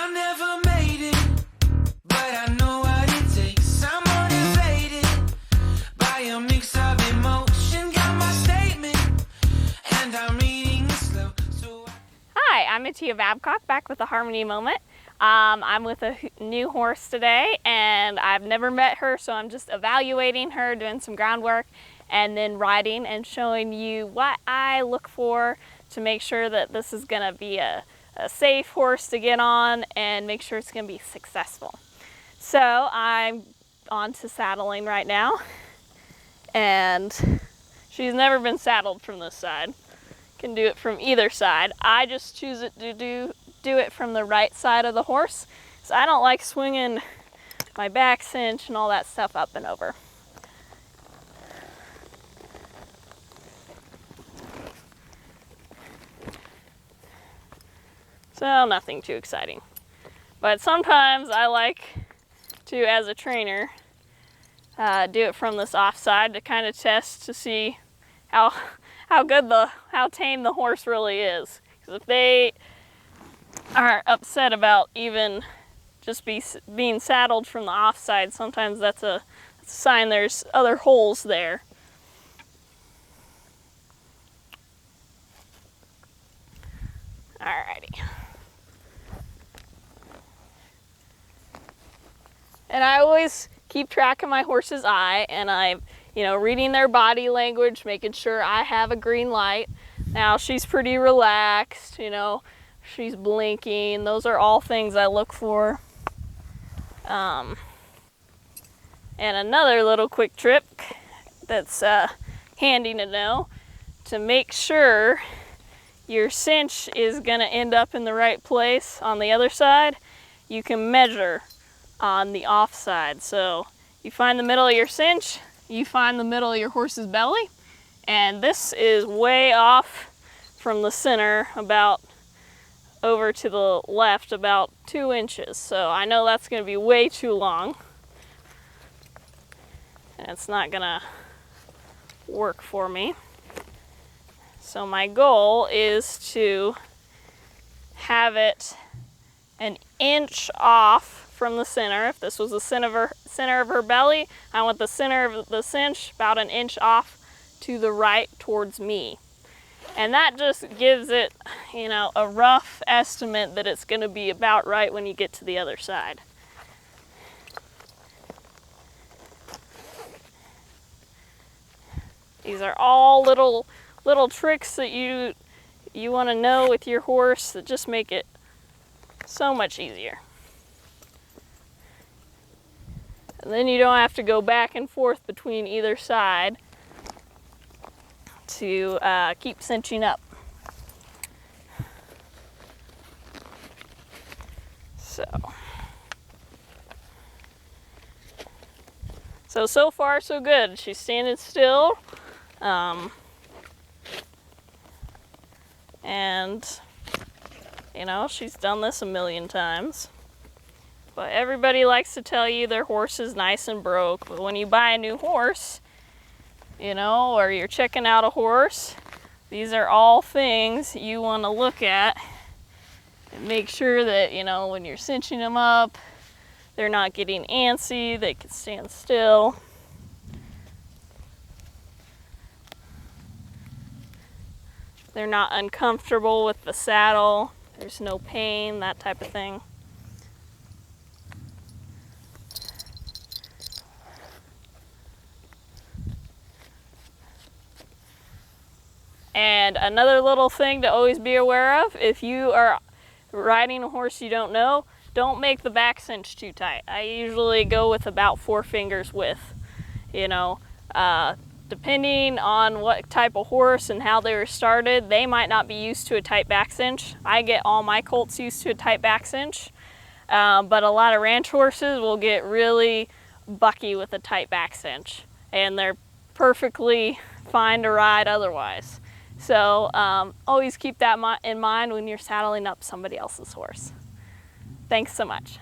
I never made it, but I know what it takes. I'm motivated by a mix of emotion. Got my statement, and I'm reading it slow. Hi, I'm Matea Babcock, back with a Harmony Moment. I'm with a new horse today, and I've never met her, so I'm just evaluating her, doing some groundwork, and then riding and showing you what I look for to make sure that this is going to be a safe horse to get on and make sure it's going to be successful. So I'm on to saddling right now, and she's never been saddled from this side. Can do it from either side. I just choose it to do it from the right side of the horse, so I don't like swinging my back cinch and all that stuff up and over. So nothing too exciting, but sometimes I like to, as a trainer, do it from this offside to kind of test to see how tame the horse really is. Because if they are upset about even just being saddled from the offside, sometimes that's a sign there's other holes there. Alrighty. And I always keep track of my horse's eye, and I'm, reading their body language, making sure I have a green light. Now she's pretty relaxed, she's blinking. Those are all things I look for. And another little quick trick that's handy to know, to make sure your cinch is gonna end up in the right place on the other side, you can measure on the off side. So you find the middle of your cinch, you find the middle of your horse's belly, and this is way off from the center, about over to the left about 2 inches. So I know that's going to be way too long, and it's not going to work for me. So my goal is to have it an inch off from the center. If this was the center of her belly, I want the center of the cinch about an inch off to the right towards me. And that just gives it, a rough estimate that it's going to be about right when you get to the other side. These are all little tricks that you want to know with your horse that just make it so much easier. And then you don't have to go back and forth between either side to keep cinching up. So far so good. She's standing still. And, she's done this a million times. But everybody likes to tell you their horse is nice and broke. But when you buy a new horse, or you're checking out a horse, these are all things you want to look at and make sure that, when you're cinching them up, they're not getting antsy, they can stand still. They're not uncomfortable with the saddle, there's no pain, that type of thing. And another little thing to always be aware of, if you are riding a horse you don't know, don't make the back cinch too tight. I usually go with about 4 fingers width. Depending on what type of horse and how they were started, they might not be used to a tight back cinch. I get all my colts used to a tight back cinch, but a lot of ranch horses will get really bucky with a tight back cinch, and they're perfectly fine to ride otherwise. So always keep that in mind when you're saddling up somebody else's horse. Thanks so much.